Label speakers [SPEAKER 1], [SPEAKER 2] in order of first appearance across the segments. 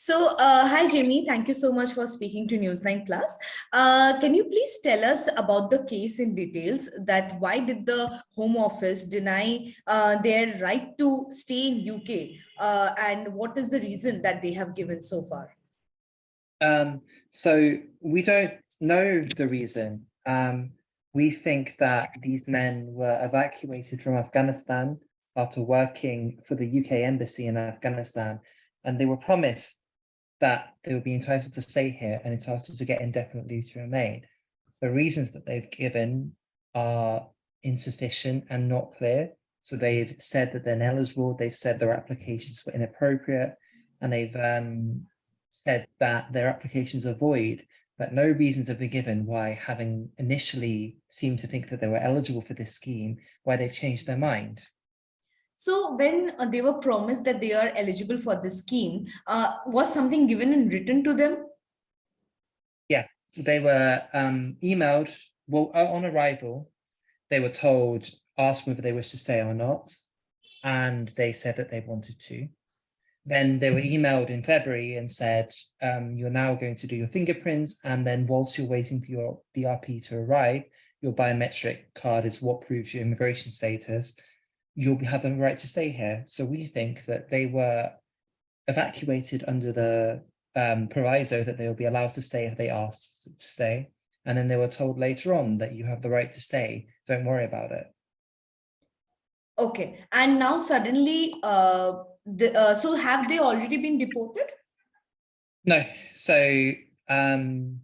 [SPEAKER 1] Hi, Jamie. Thank you so much for speaking to News9 Plus. Can you please tell us about the case in details, that why did the Home Office deny their right to stay in UK, and what is the reason that they have given so far?
[SPEAKER 2] So we don't know the reason. We think that these men were evacuated from Afghanistan after working for the UK embassy in Afghanistan, and they were promised that they would be entitled to stay here and entitled to get indefinite leave to remain. The reasons that they've given are insufficient and not clear. So they've said that they're ineligible, they've said their applications were inappropriate, and they've said that their applications are void, but no reasons have been given why, having initially seemed to think that they were eligible for this scheme, why they've changed their mind.
[SPEAKER 1] So when they were promised that they are eligible for this scheme, was something given in written to them?
[SPEAKER 2] Yeah, they were emailed, well, on arrival, they were told, asked whether they wished to stay or not, and they said that they wanted to. Then they were emailed in February and said, you're now going to do your fingerprints, and then whilst you're waiting for your BRP to arrive, your biometric card is what proves your immigration status. You'll have the right to stay here. So we think that they were evacuated under the proviso that they will be allowed to stay if they asked to stay. And then they were told later on that you have the right to stay. Don't worry about it.
[SPEAKER 1] Okay. And now suddenly, so have they already been deported?
[SPEAKER 2] No. So 9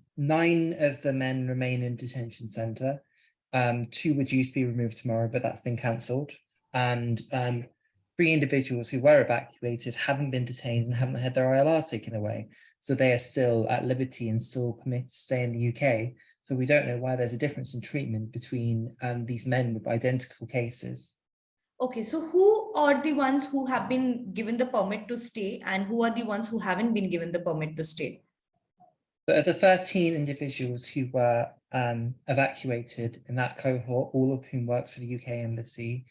[SPEAKER 2] of the men remain in detention center. 2 were due to be removed tomorrow, but that's been cancelled. And 3 individuals who were evacuated haven't been detained and haven't had their ILR taken away. So they are still at liberty and still permitted to stay in the UK. So we don't know why there's a difference in treatment between these men with identical cases.
[SPEAKER 1] Okay, so who are the ones who have been given the permit to stay, and who are the ones who haven't been given the permit to stay?
[SPEAKER 2] So the 13 individuals who were evacuated in that cohort, all of whom worked for the UK embassy,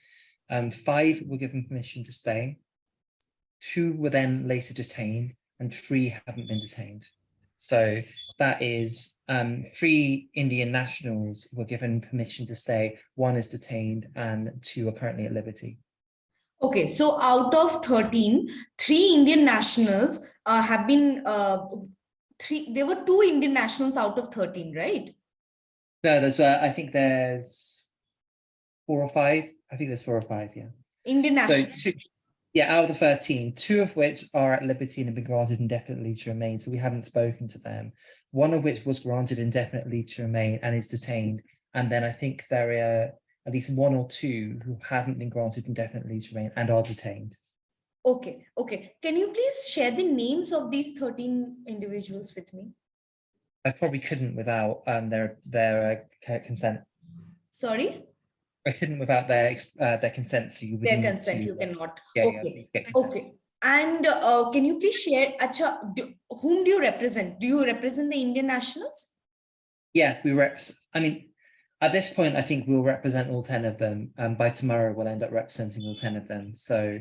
[SPEAKER 2] 5 were given permission to stay, 2 were then later detained, and 3 haven't been detained. So that is 3 Indian nationals were given permission to stay, 1 is detained, and 2 are currently at liberty.
[SPEAKER 1] Okay, so out of 13, 3 Indian nationals have been, there were 2 Indian nationals out of 13, right?
[SPEAKER 2] No, I think there's 4 or 5. I think there's 4 or 5, yeah.
[SPEAKER 1] Indian nationals.
[SPEAKER 2] So out of the 13, 2 of which are at liberty and have been granted indefinite leave to remain, so we haven't spoken to them. 1 of which was granted indefinite leave to remain and is detained. And then I think there are at least 1 or 2 who haven't been granted indefinite leave to remain and are detained.
[SPEAKER 1] Okay. Can you please share the names of these 13 individuals with me?
[SPEAKER 2] I probably couldn't without their consent.
[SPEAKER 1] Sorry?
[SPEAKER 2] I couldn't without their consent. So you would
[SPEAKER 1] Their
[SPEAKER 2] need
[SPEAKER 1] consent,
[SPEAKER 2] to,
[SPEAKER 1] you cannot.
[SPEAKER 2] Yeah,
[SPEAKER 1] Okay.
[SPEAKER 2] Yeah,
[SPEAKER 1] Okay. And can you please share, whom do you represent? Do you represent the Indian nationals?
[SPEAKER 2] Yeah, I mean, at this point, I think we'll represent all 10 of them. By tomorrow, we'll end up representing all 10 of them. So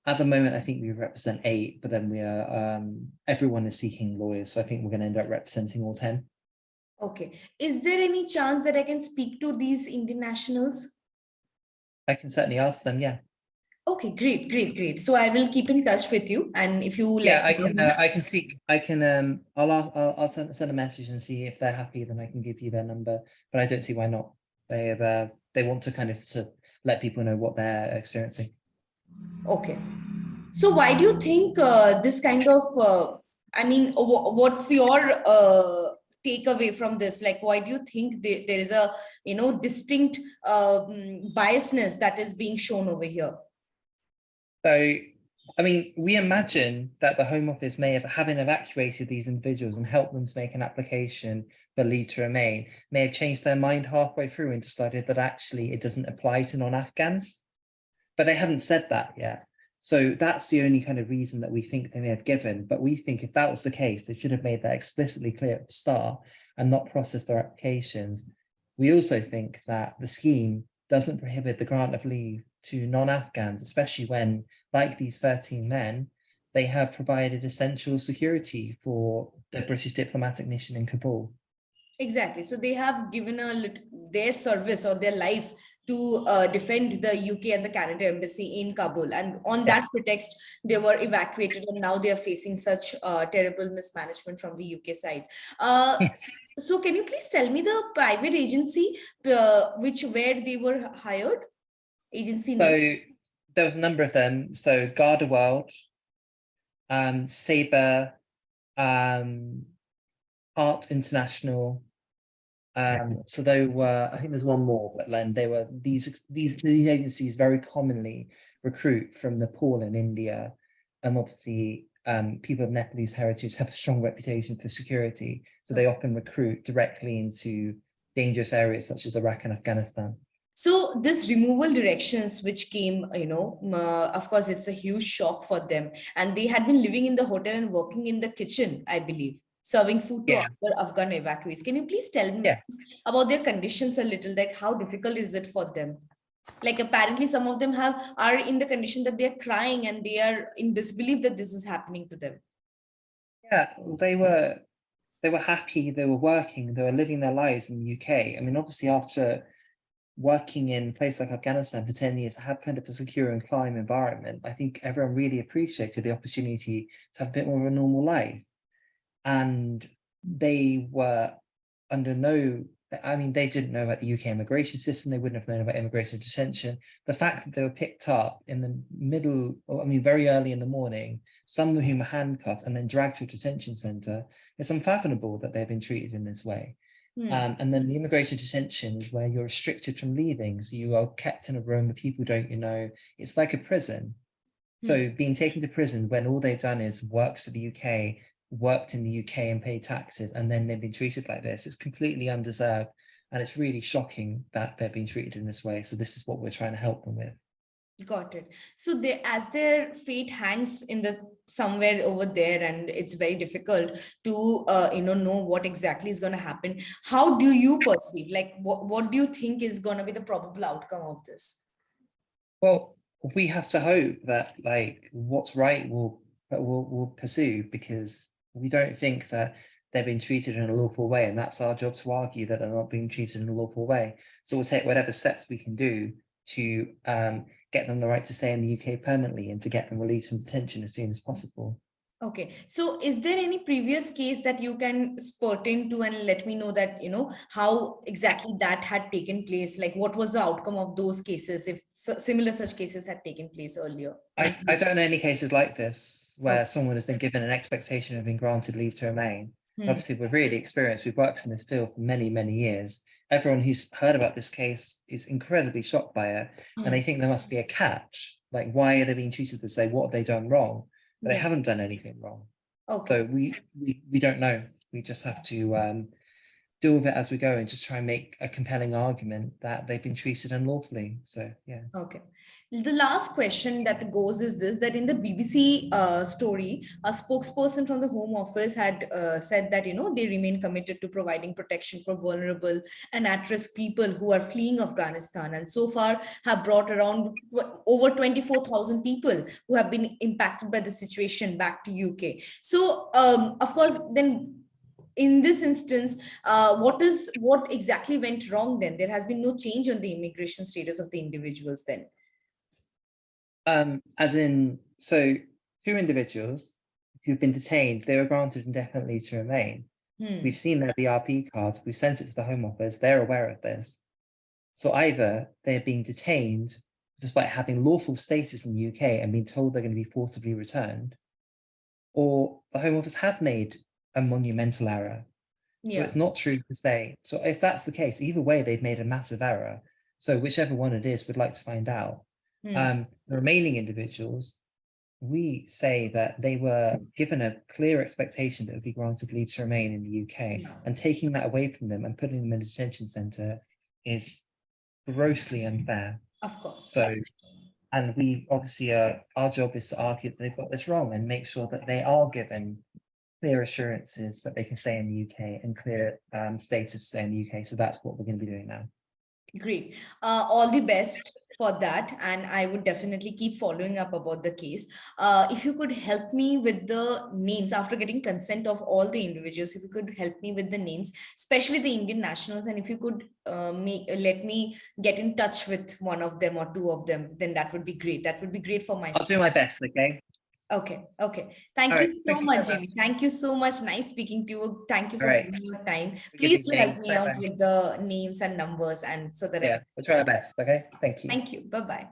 [SPEAKER 2] at the moment, I think we represent 8, but then we are, everyone is seeking lawyers. So I think we're going to end up representing all 10.
[SPEAKER 1] Okay. Is there any chance that I can speak to these Indian nationals?
[SPEAKER 2] I can certainly ask them, yeah.
[SPEAKER 1] Okay, great. So I will keep in touch with you, and if you
[SPEAKER 2] I can I'll send a message and see if they're happy, then I can give you their number, but I don't see why not. They want to kind of let people know what they're experiencing.
[SPEAKER 1] Okay. So why do you think this kind of, I mean, what's your takeaway from this? Like, why do you think there is a, distinct biasness that is being shown over here?
[SPEAKER 2] So, I mean, we imagine that the Home Office may have, having evacuated these individuals and helped them to make an application for leave to remain, may have changed their mind halfway through and decided that actually it doesn't apply to non-Afghans. But they haven't said that yet. So that's the only kind of reason that we think they may have given. But we think if that was the case, they should have made that explicitly clear at the start and not processed their applications. We also think that the scheme doesn't prohibit the grant of leave to non-Afghans, especially when, like these 13 men, they have provided essential security for the British diplomatic mission in Kabul.
[SPEAKER 1] Exactly. So they have given their service or their life to defend the UK and the Canada embassy in Kabul. And on
[SPEAKER 2] Yeah.
[SPEAKER 1] that pretext, they were evacuated, and now they are facing such terrible mismanagement from the UK side. Uh, so can you please tell me the private agency where they were hired? Agency name?
[SPEAKER 2] So there was a number of them. So Garda World, Sabre, Art International. So they were, I think there's one more, but then they were these agencies very commonly recruit from Nepal and India. Obviously, people of Nepalese heritage have a strong reputation for security, so they often recruit directly into dangerous areas such as Iraq and Afghanistan.
[SPEAKER 1] So this removal directions which came, of course, it's a huge shock for them. And they had been living in the hotel and working in the kitchen, I believe, serving food to
[SPEAKER 2] Yeah,
[SPEAKER 1] other Afghan evacuees. Can you please tell me
[SPEAKER 2] yeah.
[SPEAKER 1] about their conditions a little, like how difficult is it for them? Like apparently some of them are in the condition that they're crying and they are in disbelief that this is happening to them.
[SPEAKER 2] Yeah, they were happy, they were working, they were living their lives in the UK. I mean, obviously after working in a place like Afghanistan for 10 years, to have kind of a secure and calm environment, I think everyone really appreciated the opportunity to have a bit more of a normal life. And they were under no, I mean, they didn't know about the UK immigration system, they wouldn't have known about immigration detention. The fact that they were picked up in the middle, I mean, very early in the morning, some of whom were handcuffed and then dragged to a detention center, it's unfathomable that they've been treated in this way. And then the immigration detention is where you're restricted from leaving. So you are kept in a room with people don't you know. It's like a prison. So being taken to prison when all they've done is worked for the UK, worked in the UK and paid taxes, and then they've been treated like this, it's completely undeserved. And it's really shocking that they're being treated in this way. So this is what we're trying to help them with.
[SPEAKER 1] Got it. So they, as their fate hangs in the somewhere over there, and it's very difficult to know what exactly is going to happen. How do you perceive? Like, what do you think is going to be the probable outcome of this?
[SPEAKER 2] Well, we have to hope that like what's right will pursue, because we don't think that they're being treated in a lawful way, and that's our job to argue that they're not being treated in a lawful way. So we'll take whatever steps we can do to get them the right to stay in the UK permanently and to get them released from detention as soon as possible.
[SPEAKER 1] Okay, so is there any previous case that you can pertain to and let me know that, how exactly that had taken place? Like, what was the outcome of those cases if similar such cases had taken place earlier?
[SPEAKER 2] I don't know any cases like this where
[SPEAKER 1] Okay.
[SPEAKER 2] someone has been given an expectation of being granted leave to remain.
[SPEAKER 1] Hmm.
[SPEAKER 2] Obviously, we're really experienced. We've worked in this field for many, many years. Everyone who's heard about this case is incredibly shocked by it, and they think there must be a catch. Like, why are they being treated this way? What have they done wrong? But they
[SPEAKER 1] Yeah.
[SPEAKER 2] haven't done anything wrong.
[SPEAKER 1] Okay.
[SPEAKER 2] So we don't know. We just have to deal with it as we go and just try and make a compelling argument that they've been treated unlawfully. So yeah.
[SPEAKER 1] Okay. The last question that goes is this, that in the BBC story, a spokesperson from the Home Office had said that, they remain committed to providing protection for vulnerable and at-risk people who are fleeing Afghanistan, and so far have brought around over 24,000 people who have been impacted by the situation back to UK. So, of course, then in this instance, what exactly went wrong then? There has been no change on the immigration status of the individuals then.
[SPEAKER 2] As in, so two individuals who've been detained, they were granted indefinite leave to remain. We've seen their BRP cards, we've sent it to the Home Office, they're aware of this. So either they're being detained despite having lawful status in the UK and being told they're going to be forcibly returned, or the Home Office have made a monumental error. So
[SPEAKER 1] Yeah.
[SPEAKER 2] it's not true to say. So if that's the case, either way, they've made a massive error. So whichever one it is, we'd like to find out. The remaining individuals, we say that they were given a clear expectation that would be granted leave to remain in the UK, and taking that away from them and putting them in a detention centre is grossly unfair.
[SPEAKER 1] Of course.
[SPEAKER 2] So, and we obviously, our job is to argue that they've got this wrong and make sure that they are given clear assurances that they can stay in the UK and clear status to stay in the UK. So that's what we're going to be doing now.
[SPEAKER 1] Great. All the best for that. And I would definitely keep following up about the case. If you could help me with the names after getting consent of all the individuals, if you could help me with the names, especially the Indian nationals, and if you could let me get in touch with one of them or two of them, then that would be great. That would be great for my
[SPEAKER 2] I'll do my best, okay?
[SPEAKER 1] Okay. Okay.
[SPEAKER 2] All
[SPEAKER 1] Thank
[SPEAKER 2] right,
[SPEAKER 1] you so
[SPEAKER 2] thank you
[SPEAKER 1] much,
[SPEAKER 2] so much.
[SPEAKER 1] Jimmy. Thank you so much. Nice speaking to you. Thank you
[SPEAKER 2] All
[SPEAKER 1] for
[SPEAKER 2] right,
[SPEAKER 1] giving your time.
[SPEAKER 2] good
[SPEAKER 1] Please do help
[SPEAKER 2] evening.
[SPEAKER 1] me
[SPEAKER 2] Bye
[SPEAKER 1] out
[SPEAKER 2] bye.
[SPEAKER 1] with the names and numbers and so that I
[SPEAKER 2] Yeah,
[SPEAKER 1] can.
[SPEAKER 2] we'll try our best, okay? Thank you.
[SPEAKER 1] Thank you. Bye bye.